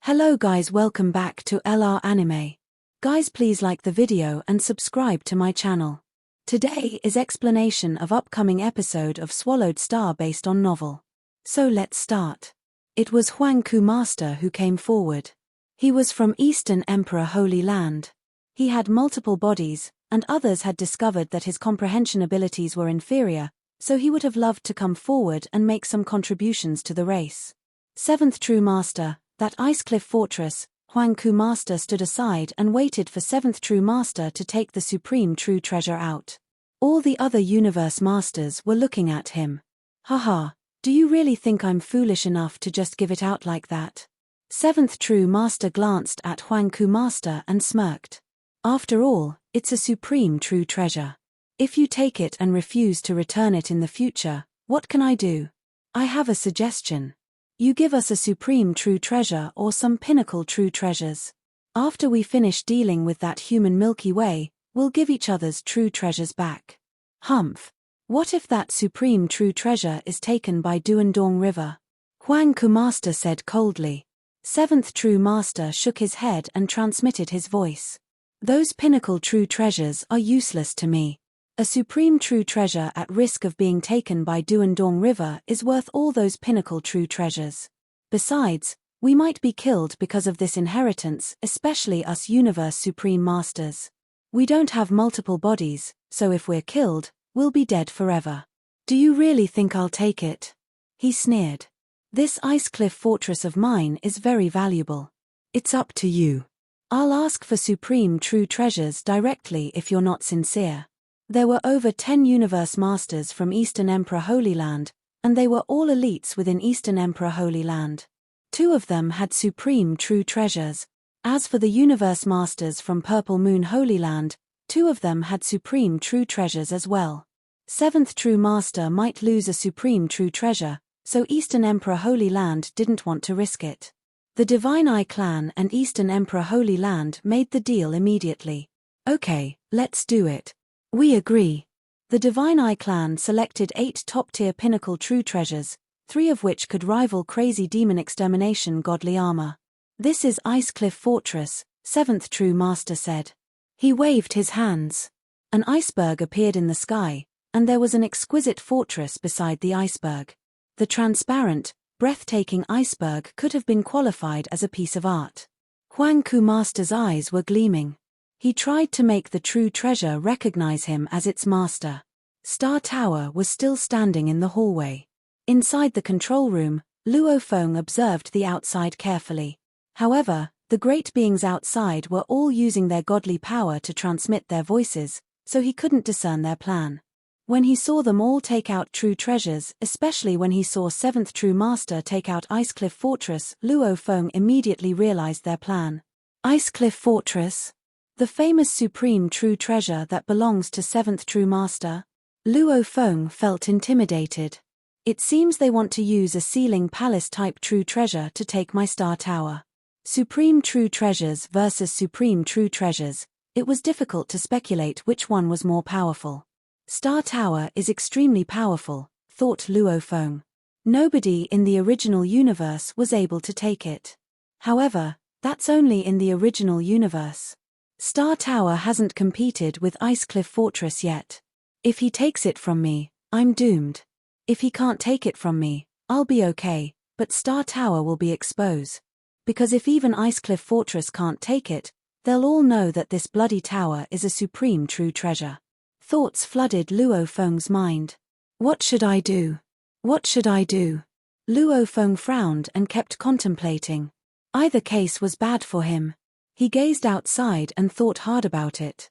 Hello guys, welcome back to LR Anime. Guys, please like the video and subscribe to my channel. Today is explanation of upcoming episode of Swallowed Star based on novel. So let's start. It was Huang Ku Master who came forward. He was from Eastern Emperor Holy Land. He had multiple bodies, and others had discovered that his comprehension abilities were inferior, so he would have loved to come forward and make some contributions to the race. Seventh True Master, that Ice Cliff Fortress. Huang Ku Master stood aside and waited for Seventh True Master to take the Supreme True Treasure out. All the other Universe Masters were looking at him. Haha, do you really think I'm foolish enough to just give it out like that? Seventh True Master glanced at Huang Ku Master and smirked. After all, it's a Supreme True Treasure. If you take it and refuse to return it in the future, what can I do? I have a suggestion. You give us a Supreme True Treasure or some Pinnacle True Treasures. After we finish dealing with that human Milky Way, we'll give each other's True Treasures back. Humph. What if that Supreme True Treasure is taken by Duandong River? Huang Ku Master said coldly. Seventh True Master shook his head and transmitted his voice. Those Pinnacle True Treasures are useless to me. A Supreme True Treasure at risk of being taken by Duandong River is worth all those Pinnacle True Treasures. Besides, we might be killed because of this inheritance, especially us Universe Supreme Masters. We don't have multiple bodies, so if we're killed, we'll be dead forever. Do you really think I'll take it? He sneered. This Ice Cliff Fortress of mine is very valuable. It's up to you. I'll ask for Supreme True Treasures directly if you're not sincere. There were over 10 Universe Masters from Eastern Emperor Holy Land, and they were all elites within Eastern Emperor Holy Land. 2 of them had Supreme True Treasures. As for the Universe Masters from Purple Moon Holy Land, 2 of them had Supreme True Treasures as well. Seventh True Master might lose a Supreme True Treasure, so Eastern Emperor Holy Land didn't want to risk it. The Divine Eye Clan and Eastern Emperor Holy Land made the deal immediately. Okay, let's do it. We agree. The Divine Eye Clan selected 8 top-tier Pinnacle True Treasures, 3 of which could rival Crazy Demon Extermination Godly Armor. This is Ice Cliff Fortress, Seventh True Master said. He waved his hands. An iceberg appeared in the sky, and there was an exquisite fortress beside the iceberg. The transparent, breathtaking iceberg could have been qualified as a piece of art. Huang Ku Master's eyes were gleaming. He tried to make the true treasure recognize him as its master. Star Tower was still standing in the hallway. Inside the control room, Luo Feng observed the outside carefully. However, the great beings outside were all using their godly power to transmit their voices, so he couldn't discern their plan. When he saw them all take out true treasures, especially when he saw Seventh True Master take out Ice Cliff Fortress, Luo Feng immediately realized their plan. Ice Cliff Fortress? The famous Supreme True Treasure that belongs to Seventh True Master? Luo Feng felt intimidated. It seems they want to use a ceiling palace-type True Treasure to take my Star Tower. Supreme True Treasures versus Supreme True Treasures, it was difficult to speculate which one was more powerful. Star Tower is extremely powerful, thought Luo Feng. Nobody in the original universe was able to take it. However, that's only in the original universe. Star Tower hasn't competed with Ice Cliff Fortress yet. If he takes it from me, I'm doomed. If he can't take it from me, I'll be okay, but Star Tower will be exposed. Because if even Ice Cliff Fortress can't take it, they'll all know that this bloody tower is a Supreme True Treasure. Thoughts flooded Luo Feng's mind. What should I do? What should I do? Luo Feng frowned and kept contemplating. Either case was bad for him. He gazed outside and thought hard about it.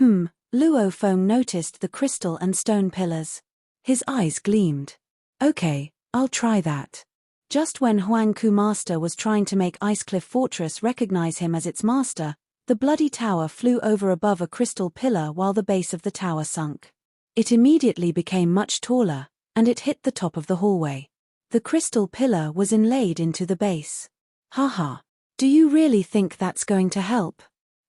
Luo Feng noticed the crystal and stone pillars. His eyes gleamed. Okay, I'll try that. Just when Huang Ku Master was trying to make Ice Cliff Fortress recognize him as its master, the bloody tower flew over above a crystal pillar while the base of the tower sunk. It immediately became much taller, and it hit the top of the hallway. The crystal pillar was inlaid into the base. Haha. Do you really think that's going to help?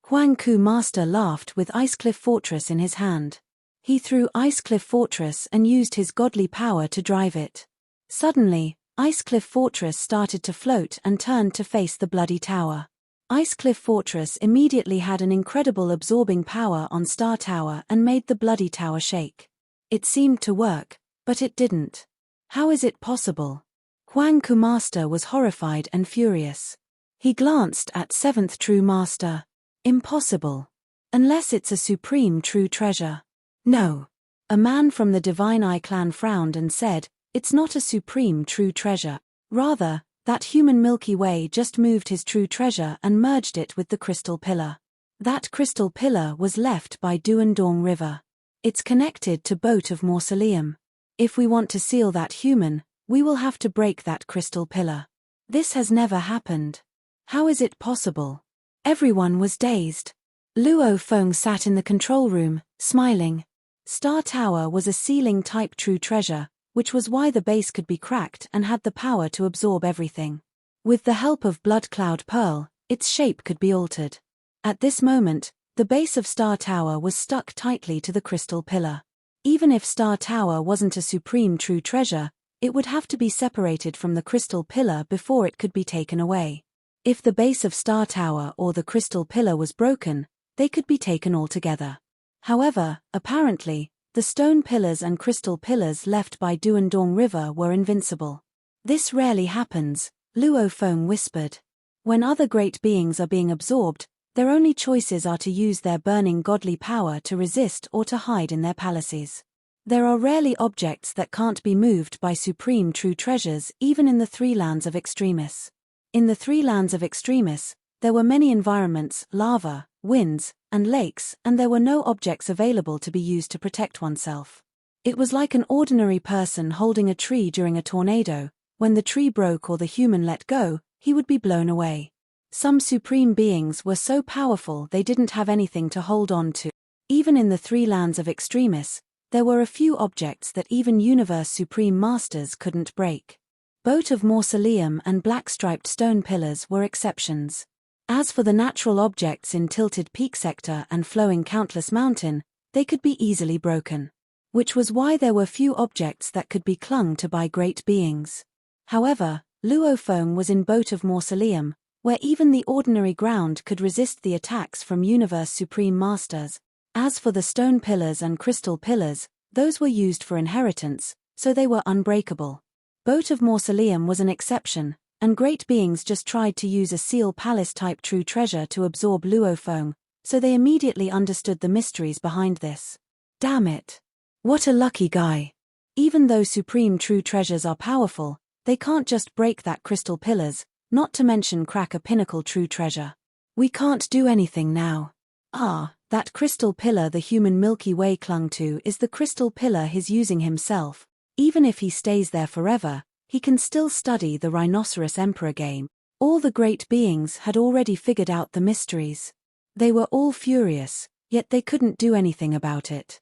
Huang Ku Master laughed with Ice Cliff Fortress in his hand. He threw Ice Cliff Fortress and used his godly power to drive it. Suddenly, Ice Cliff Fortress started to float and turned to face the bloody tower. Ice Cliff Fortress immediately had an incredible absorbing power on Star Tower and made the bloody tower shake. It seemed to work, but it didn't. How is it possible? Huang Ku Master was horrified and furious. He glanced at Seventh True Master. Impossible. Unless it's a supreme true treasure. No. A man from the Divine Eye clan frowned and said, "It's not a supreme true treasure. Rather, that human Milky Way just moved his true treasure and merged it with the crystal pillar. That crystal pillar was left by Duandong River. It's connected to Boat of Mausoleum. If we want to seal that human, we will have to break that crystal pillar. This has never happened. How is it possible?" Everyone was dazed. Luo Feng sat in the control room, smiling. Star Tower was a sealing-type true treasure, which was why the base could be cracked and had the power to absorb everything. With the help of Blood Cloud Pearl, its shape could be altered. At this moment, the base of Star Tower was stuck tightly to the crystal pillar. Even if Star Tower wasn't a supreme true treasure, it would have to be separated from the crystal pillar before it could be taken away. If the base of Star Tower or the crystal pillar was broken, they could be taken altogether. However, apparently, the stone pillars and crystal pillars left by Duandong River were invincible. "This rarely happens," Luo Feng whispered. "When other great beings are being absorbed, their only choices are to use their burning godly power to resist or to hide in their palaces. There are rarely objects that can't be moved by supreme true treasures even in the Three Lands of Extremis. In the Three Lands of Extremis, there were many environments, lava, winds, and lakes, and there were no objects available to be used to protect oneself. It was like an ordinary person holding a tree during a tornado. When the tree broke or the human let go, he would be blown away. Some supreme beings were so powerful they didn't have anything to hold on to. Even in the Three Lands of Extremis, there were a few objects that even Universe Supreme Masters couldn't break. Boat of Mausoleum and black-striped stone pillars were exceptions. As for the natural objects in Tilted Peak Sector and Flowing Countless Mountain, they could be easily broken. Which was why there were few objects that could be clung to by great beings. However, Luo Feng was in Boat of Mausoleum, where even the ordinary ground could resist the attacks from Universe Supreme Masters. As for the stone pillars and crystal pillars, those were used for inheritance, so they were unbreakable. Boat of Mausoleum was an exception, and great beings just tried to use a seal palace-type true treasure to absorb Luo Feng, so they immediately understood the mysteries behind this. Damn it. What a lucky guy. Even though supreme true treasures are powerful, they can't just break that crystal pillars, not to mention crack a pinnacle true treasure. We can't do anything now. That crystal pillar the human Milky Way clung to is the crystal pillar he's using himself. Even if he stays there forever, he can still study the Rhinoceros Emperor game. All the great beings had already figured out the mysteries. They were all furious, yet they couldn't do anything about it.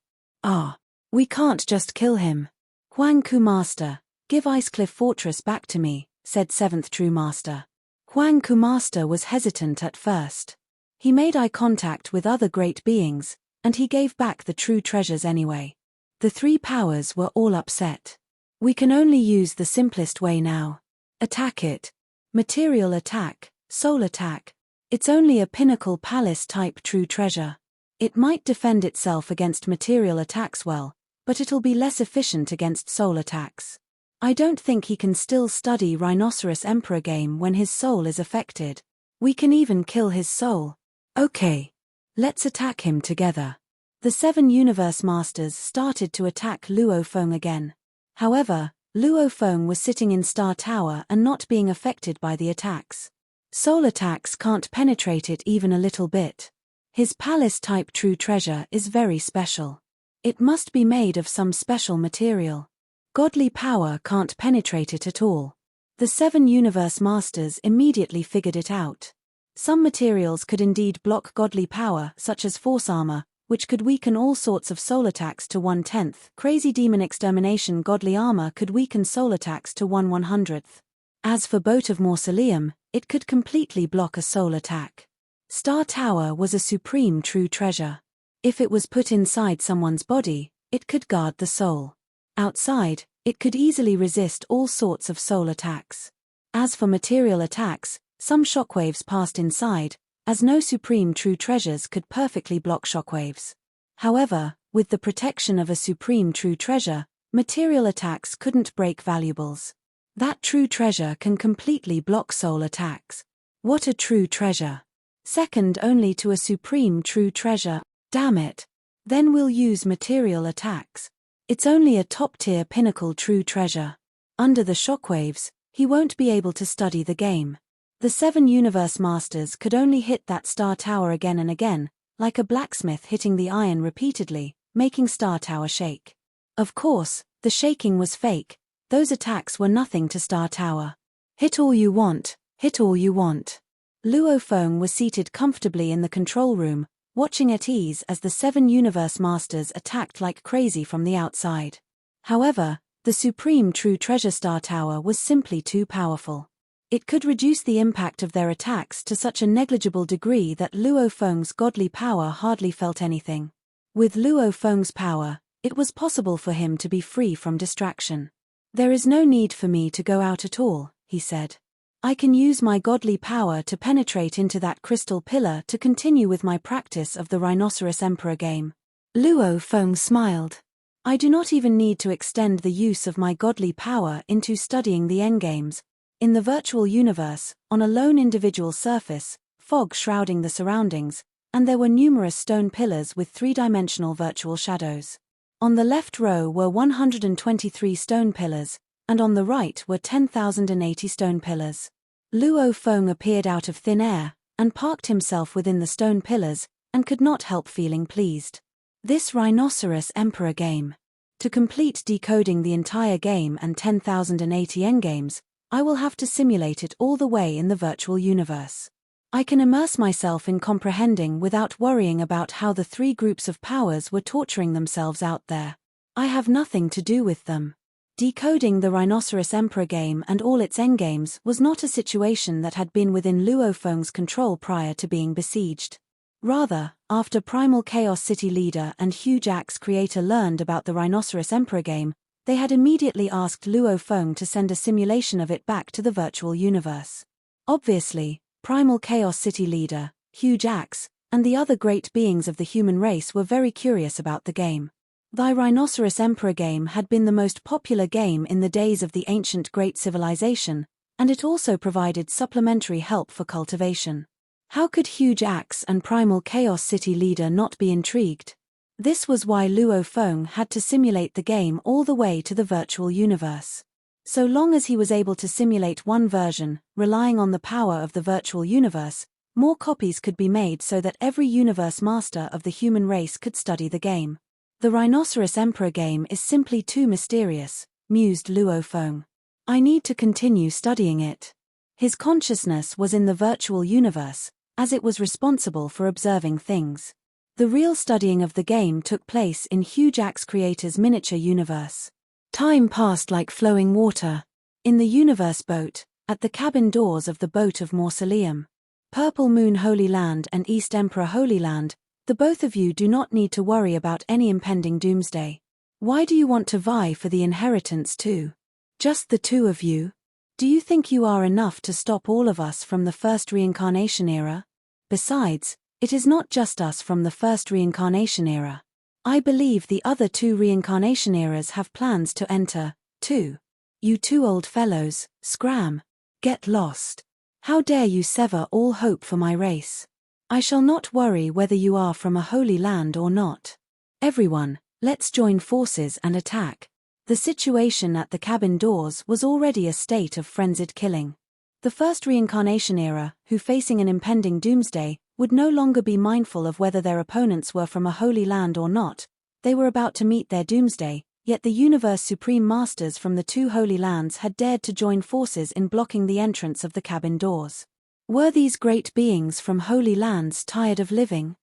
We can't just kill him. Huang Ku Master, give Ice Cliff Fortress back to me, said Seventh True Master. Huang Ku Master was hesitant at first. He made eye contact with other great beings, and he gave back the true treasures anyway. The three powers were all upset. We can only use the simplest way now. Attack it. Material attack, soul attack. It's only a pinnacle palace-type true treasure. It might defend itself against material attacks well, but it'll be less efficient against soul attacks. I don't think he can still study Rhinoceros Emperor game when his soul is affected. We can even kill his soul. Okay. Let's attack him together. The 7 Universe Masters started to attack Luo Feng again. However, Luo Feng was sitting in Star Tower and not being affected by the attacks. Soul attacks can't penetrate it even a little bit. His palace-type true treasure is very special. It must be made of some special material. Godly power can't penetrate it at all. The 7 Universe Masters immediately figured it out. Some materials could indeed block godly power, such as force armor, which could weaken all sorts of soul attacks to 1/10. Crazy Demon Extermination godly armor could weaken soul attacks to 1/100th. As for Boat of Mausoleum, it could completely block a soul attack. Star Tower was a supreme true treasure. If it was put inside someone's body, it could guard the soul. Outside, It could easily resist all sorts of soul attacks. As for material attacks, some shockwaves passed inside, as no supreme true treasures could perfectly block shockwaves. However, with the protection of a supreme true treasure, material attacks couldn't break valuables. That true treasure can completely block soul attacks. What a true treasure! Second only to a supreme true treasure. Damn it! Then we'll use material attacks. It's only a top-tier pinnacle true treasure. Under the shockwaves, he won't be able to study the game. The 7 Universe Masters could only hit that Star Tower again and again, like a blacksmith hitting the iron repeatedly, making Star Tower shake. Of course, the shaking was fake. Those attacks were nothing to Star Tower. Hit all you want, hit all you want. Luo Feng was seated comfortably in the control room, watching at ease as the 7 Universe Masters attacked like crazy from the outside. However, the Supreme True Treasure Star Tower was simply too powerful. It could reduce the impact of their attacks to such a negligible degree that Luo Feng's godly power hardly felt anything. With Luo Feng's power, it was possible for him to be free from distraction. There is no need for me to go out at all, he said. I can use my godly power to penetrate into that crystal pillar to continue with my practice of the Rhinoceros Emperor game. Luo Feng smiled. I do not even need to extend the use of my godly power into studying the endgames. In the virtual universe, on a lone individual surface, fog shrouding the surroundings, and there were numerous stone pillars with 3-dimensional virtual shadows. On the left row were 123 stone pillars, and on the right were 10,080 stone pillars. Luo Feng appeared out of thin air, and parked himself within the stone pillars, and could not help feeling pleased. This Rhinoceros Emperor game. To complete decoding the entire game and 10,080 endgames, I will have to simulate it all the way in the virtual universe. I can immerse myself in comprehending without worrying about how the 3 groups of powers were torturing themselves out there. I have nothing to do with them. Decoding the Rhinoceros Emperor game and all its endgames was not a situation that had been within Luo Feng's control prior to being besieged. Rather, after Primal Chaos City leader and Huge Axe creator learned about the Rhinoceros Emperor game, they had immediately asked Luo Feng to send a simulation of it back to the virtual universe. Obviously, Primal Chaos City leader, Huge Axe, and the other great beings of the human race were very curious about the game. The Rhinoceros Emperor game had been the most popular game in the days of the ancient Great Civilization, and it also provided supplementary help for cultivation. How could Huge Axe and Primal Chaos City leader not be intrigued? This was why Luo Feng had to simulate the game all the way to the virtual universe. So long as he was able to simulate one version, relying on the power of the virtual universe, more copies could be made so that every universe master of the human race could study the game. The Rhinoceros Emperor game is simply too mysterious, mused Luo Feng. I need to continue studying it. His consciousness was in the virtual universe, as it was responsible for observing things. The real studying of the game took place in Huge Axe creator's miniature universe. Time passed like flowing water. In the universe boat, at the cabin doors of the boat of Mausoleum. Purple Moon Holy Land and East Emperor Holy Land, the both of you do not need to worry about any impending doomsday. Why do you want to vie for the inheritance too? Just the 2 of you? Do you think you are enough to stop all of us from the first reincarnation era? Besides, it is not just us from the first reincarnation era. I believe the other 2 reincarnation eras have plans to enter, too. You 2 old fellows, scram. Get lost. How dare you sever all hope for my race? I shall not worry whether you are from a holy land or not. Everyone, let's join forces and attack. The situation at the cabin doors was already a state of frenzied killing. The first reincarnation era, who facing an impending doomsday, would no longer be mindful of whether their opponents were from a holy land or not. They were about to meet their doomsday, yet the universe supreme masters from the 2 holy lands had dared to join forces in blocking the entrance of the cabin doors. Were these great beings from holy lands tired of living?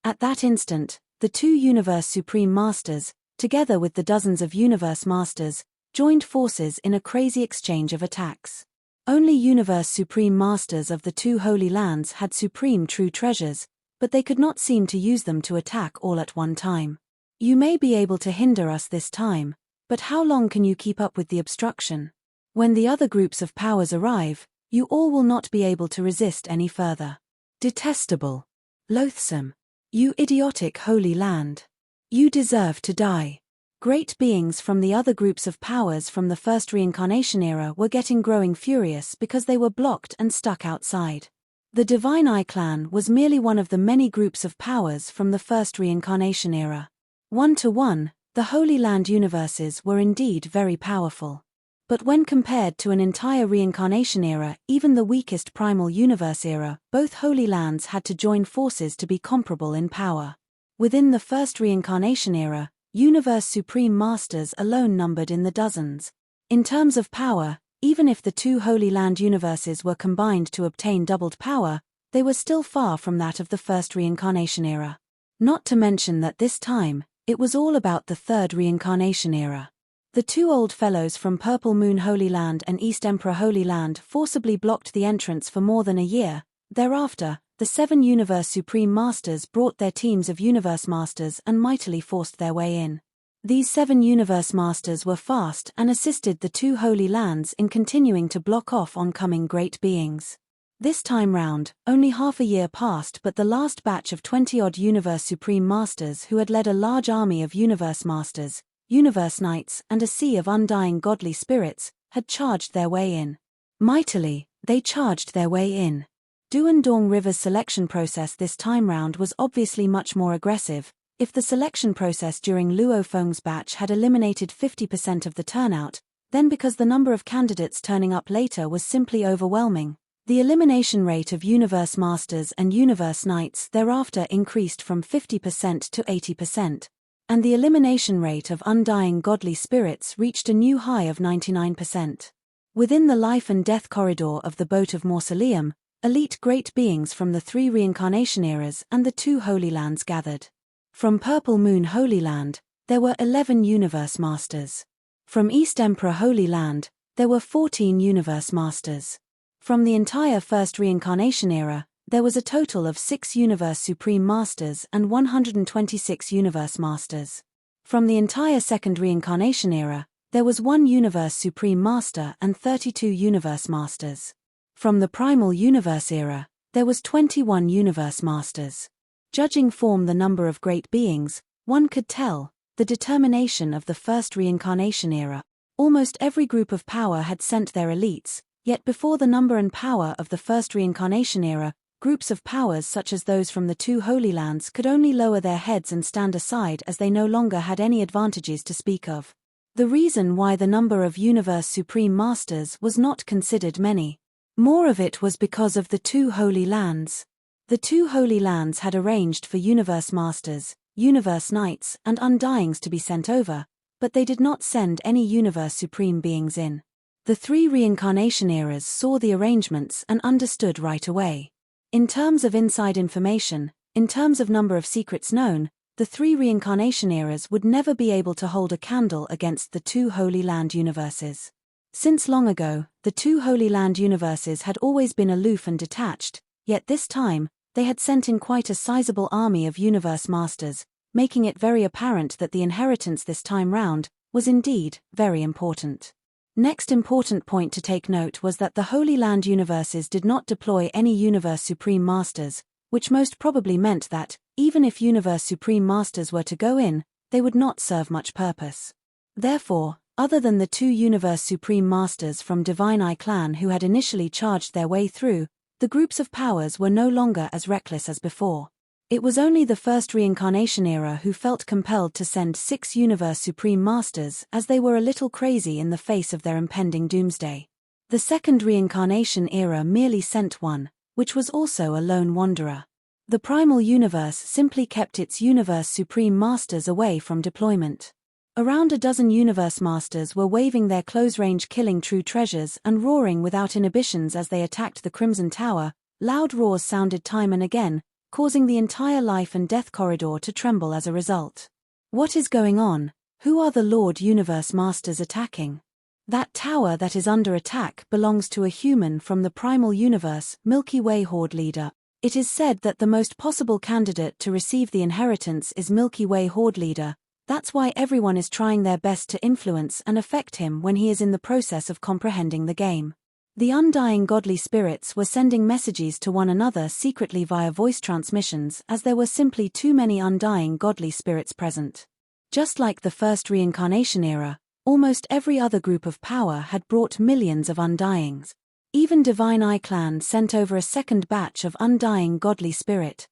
At that instant, the 2 universe supreme masters, together with the dozens of universe masters, joined forces in a crazy exchange of attacks. Only universe supreme masters of the 2 holy lands had supreme true treasures, but they could not seem to use them to attack all at one time. You may be able to hinder us this time, But how long can you keep up with the obstruction? When the other groups of powers arrive, you all will not be able to resist any further. Detestable. Loathsome. You idiotic Holy Land. You deserve to die. Great beings from the other groups of powers from the first reincarnation era were getting growing furious because they were blocked and stuck outside. The Divine Eye clan was merely one of the many groups of powers from the first reincarnation era. 1-to-1, the Holy Land universes were indeed very powerful. But when compared to an entire reincarnation era, even the weakest primal universe era, both Holy Lands had to join forces to be comparable in power. Within the first reincarnation era, Universe Supreme Masters alone numbered in the dozens. In terms of power, even if the two Holy Land universes were combined to obtain doubled power, they were still far from that of the first reincarnation era. Not to mention that this time, it was all about the third reincarnation era. The two old fellows from Purple Moon Holy Land and East Emperor Holy Land forcibly blocked the entrance for more than a year. Thereafter, the 7 Universe Supreme Masters brought their teams of Universe Masters and mightily forced their way in. These 7 Universe Masters were fast and assisted the two Holy Lands in continuing to block off oncoming great beings. This time round, only half a year passed, but the last batch of 20-odd Universe Supreme Masters who had led a large army of Universe Masters, Universe Knights and a sea of undying godly spirits, had charged their way in. Mightily, they charged their way in. Duandong River's selection process this time round was obviously much more aggressive. If the selection process during Luo Feng's batch had eliminated 50% of the turnout, then because the number of candidates turning up later was simply overwhelming, the elimination rate of Universe Masters and Universe Knights thereafter increased from 50% to 80%. And the elimination rate of undying godly spirits reached a new high of 99%. Within the life and death corridor of the Boat of Mausoleum, elite great beings from the 3 reincarnation eras and the 2 Holy Lands gathered. From Purple Moon Holy Land, there were 11 Universe Masters. From East Emperor Holy Land, there were 14 Universe Masters. From the entire first reincarnation era, there was a total of 6 Universe Supreme Masters and 126 Universe Masters. From the entire second reincarnation era, there was 1 Universe Supreme Master and 32 Universe Masters. From the Primal Universe era, there was 21 Universe Masters. Judging from the number of great beings, one could tell the determination of the first reincarnation era. Almost every group of power had sent their elites, yet before the number and power of the first reincarnation era, groups of powers such as those from the 2 Holy Lands could only lower their heads and stand aside as they no longer had any advantages to speak of. The reason why the number of Universe Supreme Masters was not considered many. More of it was because of the 2 Holy Lands. The 2 Holy Lands had arranged for Universe Masters, Universe Knights and Undyings to be sent over, but they did not send any Universe Supreme beings in. The 3 reincarnation eras saw the arrangements and understood right away. In terms of inside information, in terms of number of secrets known, the 3 reincarnation eras would never be able to hold a candle against the 2 Holy Land universes. Since long ago, the 2 Holy Land universes had always been aloof and detached, yet this time, they had sent in quite a sizable army of Universe Masters, making it very apparent that the inheritance this time round was indeed very important. Next important point to take note was that the Holy Land universes did not deploy any Universe Supreme Masters, which most probably meant that, even if Universe Supreme Masters were to go in, they would not serve much purpose. Therefore, other than the 2 Universe Supreme Masters from Divine Eye clan who had initially charged their way through, the groups of powers were no longer as reckless as before. It was only the first reincarnation era who felt compelled to send 6 Universe Supreme Masters as they were a little crazy in the face of their impending doomsday. The second reincarnation era merely sent 1, which was also a lone wanderer. The Primal Universe simply kept its Universe Supreme Masters away from deployment. Around a dozen Universe Masters were waving their close-range killing true treasures and roaring without inhibitions as they attacked the Crimson Tower. Loud roars sounded time and again, causing the entire life and death corridor to tremble as a result. What is going on? Who are the Lord Universe Masters attacking? That tower that is under attack belongs to a human from the Primal Universe, Milky Way Horde leader. It is said that the most possible candidate to receive the inheritance is Milky Way Horde leader, That's why everyone is trying their best to influence and affect him when he is in the process of comprehending the game. The undying godly spirits were sending messages to one another secretly via voice transmissions, as there were simply too many undying godly spirits present. Just like the first reincarnation era, almost every other group of power had brought millions of undyings. Even Divine Eye Clan sent over a second batch of undying godly spirit.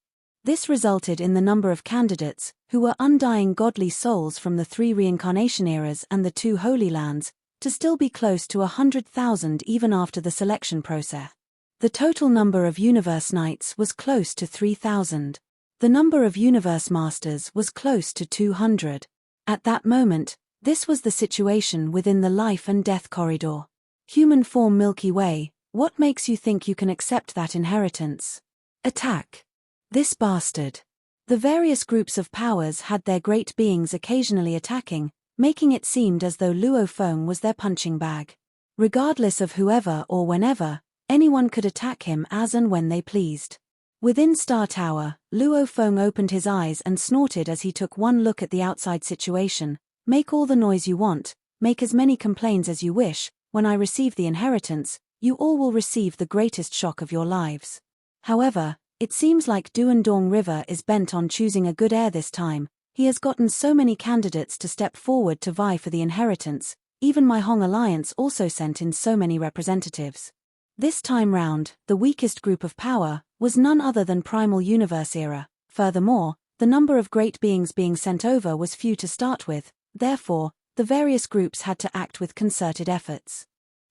This resulted in the number of candidates, who were undying godly souls from the 3 reincarnation eras and the 2 Holy Lands, to still be close to 100,000 even after the selection process. The total number of Universe Knights was close to 3,000. The number of Universe Masters was close to 200. At that moment, this was the situation within the life and death corridor. Human form Milky Way, what makes you think you can accept that inheritance? Attack. This bastard. The various groups of powers had their great beings occasionally attacking, making it seem as though Luo Feng was their punching bag. Regardless of whoever or whenever, anyone could attack him as and when they pleased. Within Star Tower, Luo Feng opened his eyes and snorted as he took one look at the outside situation. Make all the noise you want, make as many complaints as you wish, when I receive the inheritance, you all will receive the greatest shock of your lives. However, it seems like Duandong River is bent on choosing a good heir this time. He has gotten so many candidates to step forward to vie for the inheritance, even my Hong Alliance also sent in so many representatives. This time round, the weakest group of power was none other than Primal Universe era. Furthermore, the number of great beings being sent over was few to start with, therefore, the various groups had to act with concerted efforts.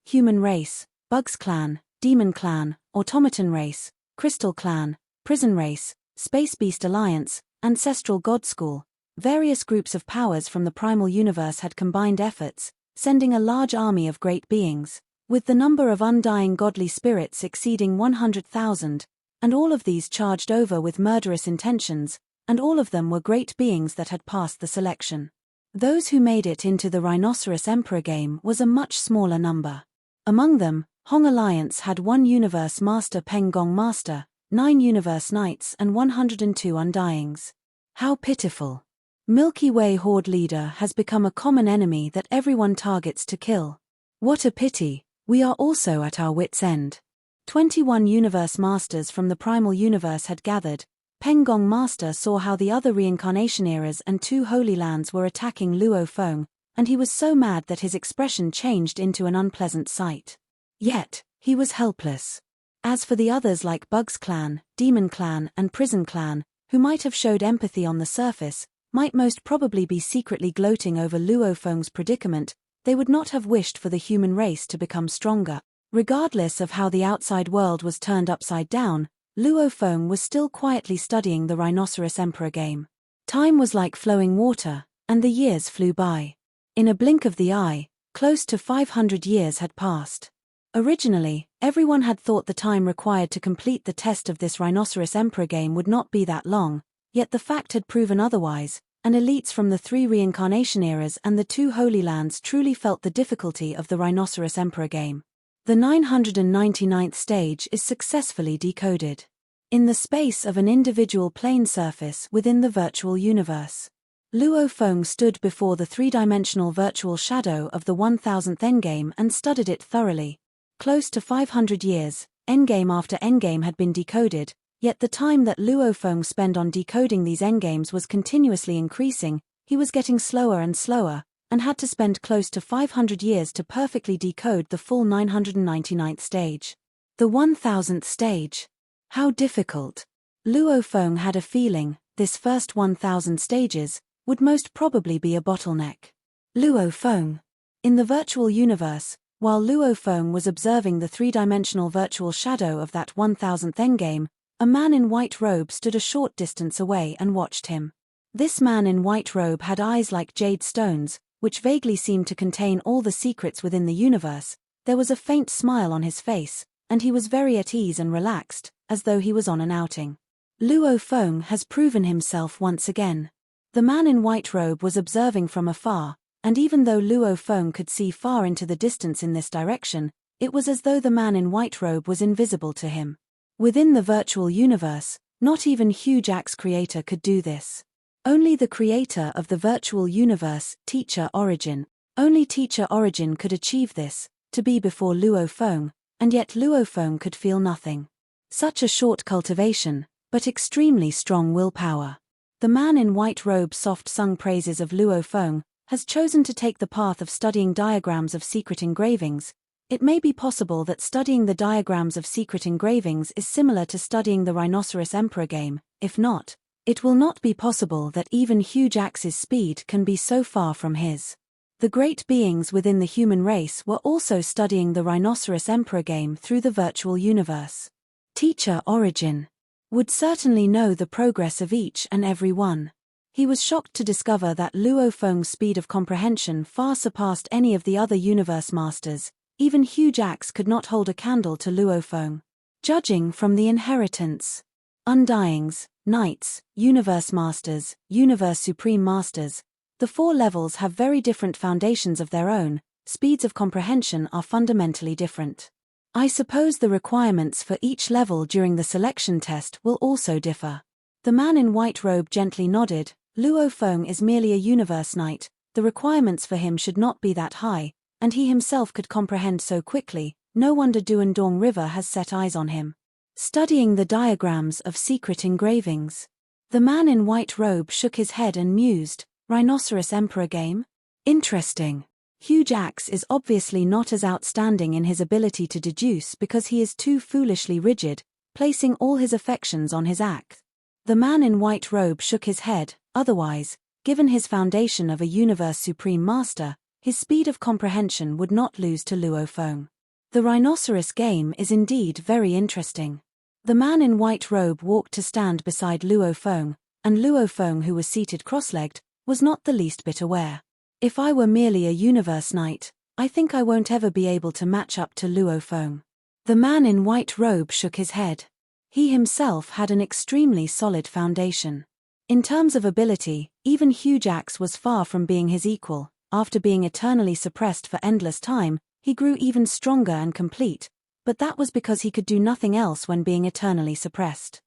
Human Race, Bugs Clan, Demon Clan, Automaton Race, Crystal Clan, Prison Race, Space Beast Alliance, Ancestral God School. Various groups of powers from the primal universe had combined efforts, sending a large army of great beings, with the number of undying godly spirits exceeding 100,000, and all of these charged over with murderous intentions, and all of them were great beings that had passed the selection. Those who made it into the Rhinoceros Emperor game was a much smaller number. Among them, Hong Alliance had 1 Universe Master Peng Gong Master, 9 Universe Knights and 102 Undyings. How pitiful. Milky Way Horde Leader has become a common enemy that everyone targets to kill. What a pity, we are also at our wits' end. 21 Universe Masters from the Primal Universe had gathered. Peng Gong Master saw how the other reincarnation eras and 2 Holy Lands were attacking Luo Feng, and he was so mad that his expression changed into an unpleasant sight. Yet, he was helpless. As for the others like Bugs Clan, Demon Clan and Prison Clan, who might have showed empathy on the surface, might most probably be secretly gloating over Luo Feng's predicament, they would not have wished for the human race to become stronger. Regardless of how the outside world was turned upside down, Luo Feng was still quietly studying the Rhinoceros Emperor game. Time was like flowing water, and the years flew by. In a blink of the eye, close to 500 years had passed. Originally, everyone had thought the time required to complete the test of this Rhinoceros Emperor game would not be that long, yet the fact had proven otherwise, and elites from the 3 reincarnation eras and the 2 Holy Lands truly felt the difficulty of the Rhinoceros Emperor game. The 999th stage is successfully decoded. In the space of an individual plane surface within the virtual universe, Luo Feng stood before the 3-dimensional virtual shadow of the 1000th endgame and studied it thoroughly. Close to 500 years, endgame after endgame had been decoded, yet the time that Luo Feng spent on decoding these endgames was continuously increasing. He was getting slower and slower, and had to spend close to 500 years to perfectly decode the full 999th stage. The 1000th stage. How difficult. Luo Feng had a feeling, this first 1000 stages, would most probably be a bottleneck. Luo Feng. In the virtual universe, while Luo Feng was observing the 3-dimensional virtual shadow of that 1000th endgame, a man in white robe stood a short distance away and watched him. This man in white robe had eyes like jade stones, which vaguely seemed to contain all the secrets within the universe. There was a faint smile on his face, and he was very at ease and relaxed, as though he was on an outing. Luo Feng has proven himself once again. The man in white robe was observing from afar, and even though Luo Feng could see far into the distance in this direction, it was as though the man in white robe was invisible to him. Within the virtual universe, not even Huge Axe Creator could do this. Only the creator of the virtual universe, Teacher Origin, only Teacher Origin could achieve this, to be before Luo Feng, and yet Luo Feng could feel nothing. Such a short cultivation, but extremely strong willpower. The man in white robe soft sung praises of Luo Feng, has chosen to take the path of studying diagrams of secret engravings. It may be possible that studying the diagrams of secret engravings is similar to studying the Rhinoceros Emperor game. If not, it will not be possible that even Huge Axe's speed can be so far from his. The great beings within the human race were also studying the Rhinoceros Emperor game through the virtual universe. Teacher Origin would certainly know the progress of each and every one. He was shocked to discover that Luo Feng's speed of comprehension far surpassed any of the other universe masters. Even Huge Axe could not hold a candle to Luo Feng. Judging from the inheritance, Undyings, Knights, Universe Masters, Universe Supreme Masters, the 4 levels have very different foundations of their own. Speeds of comprehension are fundamentally different. I suppose the requirements for each level during the selection test will also differ. The man in white robe gently nodded. Luo Feng is merely a universe knight, the requirements for him should not be that high, and he himself could comprehend so quickly. No wonder Duandong River has set eyes on him. Studying the diagrams of secret engravings. The man in white robe shook his head and mused. Rhinoceros Emperor game? Interesting. Huge Axe is obviously not as outstanding in his ability to deduce because he is too foolishly rigid, placing all his affections on his axe. The man in white robe shook his head. Otherwise, given his foundation of a Universe Supreme Master, his speed of comprehension would not lose to Luo Feng. The Rhinoceros game is indeed very interesting. The man in white robe walked to stand beside Luo Feng, and Luo Feng, who was seated cross-legged, was not the least bit aware. If I were merely a universe knight, I think I won't ever be able to match up to Luo Feng. The man in white robe shook his head. He himself had an extremely solid foundation. In terms of ability, even Huge Axe was far from being his equal. After being eternally suppressed for endless time, he grew even stronger and complete, but that was because he could do nothing else when being eternally suppressed.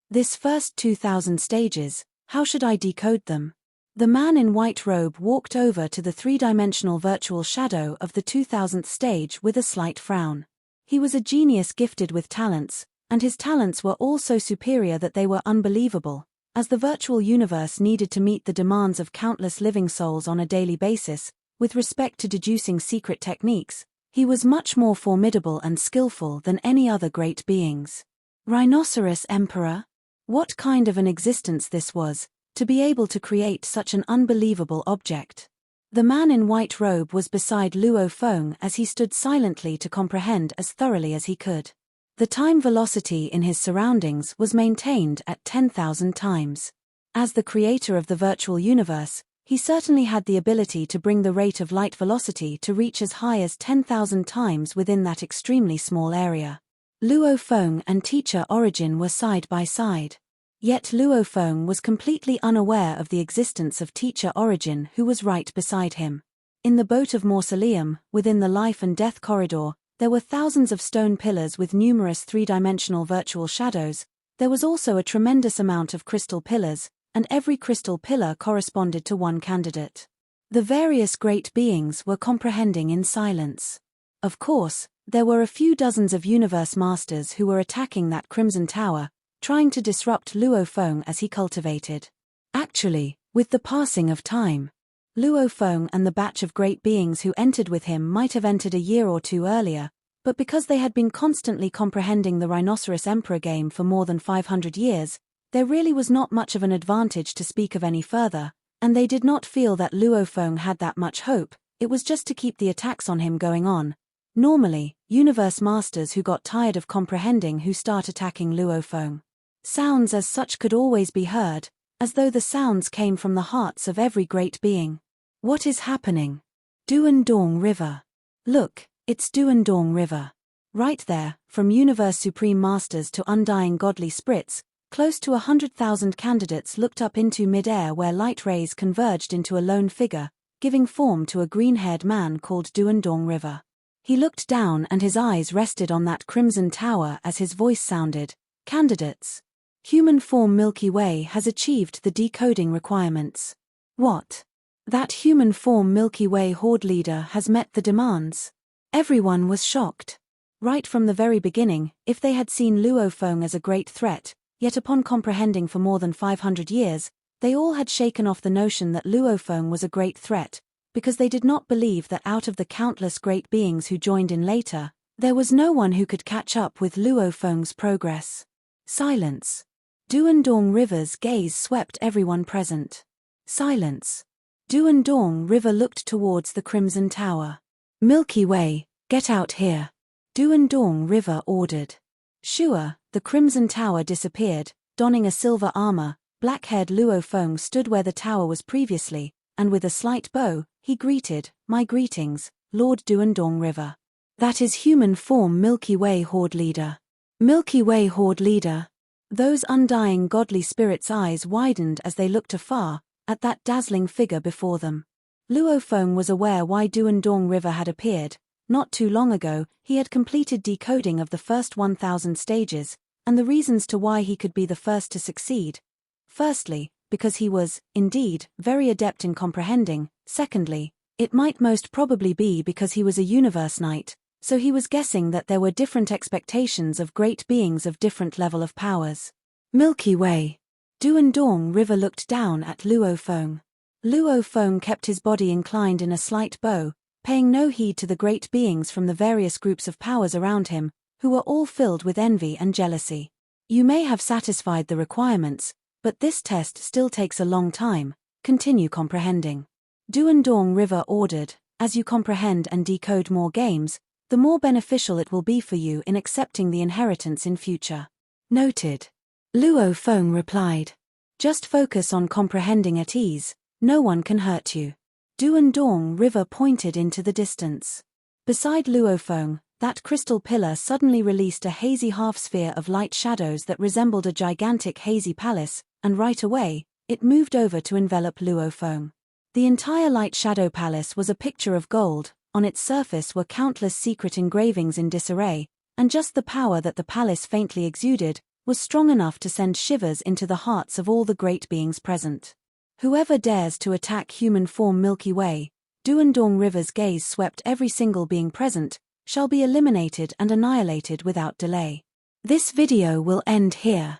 This first 2,000 stages, how should I decode them? The man in white robe walked over to the 3-dimensional virtual shadow of the 2000th stage with a slight frown. He was a genius gifted with talents, and his talents were all so superior that they were unbelievable. As the virtual universe needed to meet the demands of countless living souls on a daily basis, with respect to deducing secret techniques, he was much more formidable and skillful than any other great beings. Rhinoceros Emperor? What kind of an existence this was, to be able to create such an unbelievable object. The man in white robe was beside Luo Feng as he stood silently to comprehend as thoroughly as he could. The time velocity in his surroundings was maintained at 10,000 times. As the creator of the virtual universe, he certainly had the ability to bring the rate of light velocity to reach as high as 10,000 times within that extremely small area. Luo Feng and Teacher Origin were side by side. Yet Luo Feng was completely unaware of the existence of Teacher Origin, who was right beside him. In the boat of Mausoleum, within the life and death corridor, there were thousands of stone pillars with numerous 3-dimensional virtual shadows. There was also a tremendous amount of crystal pillars, and every crystal pillar corresponded to one candidate. The various great beings were comprehending in silence. Of course, there were a few dozens of universe masters who were attacking that crimson tower, trying to disrupt Luo Feng as he cultivated. Actually, with the passing of time, Luo Feng and the batch of great beings who entered with him might have entered a year or two earlier, but because they had been constantly comprehending the Rhinoceros Emperor game for more than 500 years, there really was not much of an advantage to speak of any further, and they did not feel that Luo Feng had that much hope. It was just to keep the attacks on him going on. Normally, universe masters who got tired of comprehending who start attacking Luo Feng. Sounds as such could always be heard, as though the sounds came from the hearts of every great being. What is happening? Duandong River. Look, it's Duandong River. Right there, from Universe Supreme Masters to undying godly spirits, close to 100,000 candidates looked up into mid-air where light rays converged into a lone figure, giving form to a green-haired man called Duandong River. He looked down and his eyes rested on that crimson tower as his voice sounded, "Candidates. Human form Milky Way has achieved the decoding requirements. What? That human form Milky Way horde leader has met the demands. Everyone was shocked. Right from the very beginning, if they had seen Luo Feng as a great threat, yet upon comprehending for more than 500 years, they all had shaken off the notion that Luo Feng was a great threat, because they did not believe that out of the countless great beings who joined in later, there was no one who could catch up with Luo Feng's progress. Silence. Duandong River's gaze swept everyone present. Silence. Duandong River looked towards the Crimson Tower. Milky Way, get out here. Duandong River ordered. Shua, the Crimson Tower disappeared, donning a silver armor. Black-haired Luo Feng stood where the tower was previously, and with a slight bow, he greeted, "My greetings, Lord Duandong River." That is human form Milky Way horde leader. Milky Way horde leader. Those undying godly spirits' eyes widened as they looked afar, at that dazzling figure before them. Luo Feng was aware why Duandong River had appeared. Not too long ago, he had completed decoding of the first 1,000 stages, and the reasons to why he could be the first to succeed. Firstly, because he was, indeed, very adept in comprehending. Secondly, it might most probably be because he was a universe knight, so he was guessing that there were different expectations of great beings of different level of powers. Milky Way. Duandong River looked down at Luo Feng. Luo Feng kept his body inclined in a slight bow, paying no heed to the great beings from the various groups of powers around him, who were all filled with envy and jealousy. You may have satisfied the requirements, but this test still takes a long time. Continue comprehending. Duandong River ordered, as you comprehend and decode more games, the more beneficial it will be for you in accepting the inheritance in future. Noted. Luo Feng replied. Just focus on comprehending at ease, no one can hurt you. Duandong River pointed into the distance. Beside Luo Feng, that crystal pillar suddenly released a hazy half-sphere of light shadows that resembled a gigantic hazy palace, and right away, it moved over to envelop Luo Feng. The entire light shadow palace was a picture of gold. On its surface were countless secret engravings in disarray, and just the power that the palace faintly exuded was strong enough to send shivers into the hearts of all the great beings present. Whoever dares to attack human form Milky Way, Duandong River's gaze swept every single being present, shall be eliminated and annihilated without delay. This video will end here.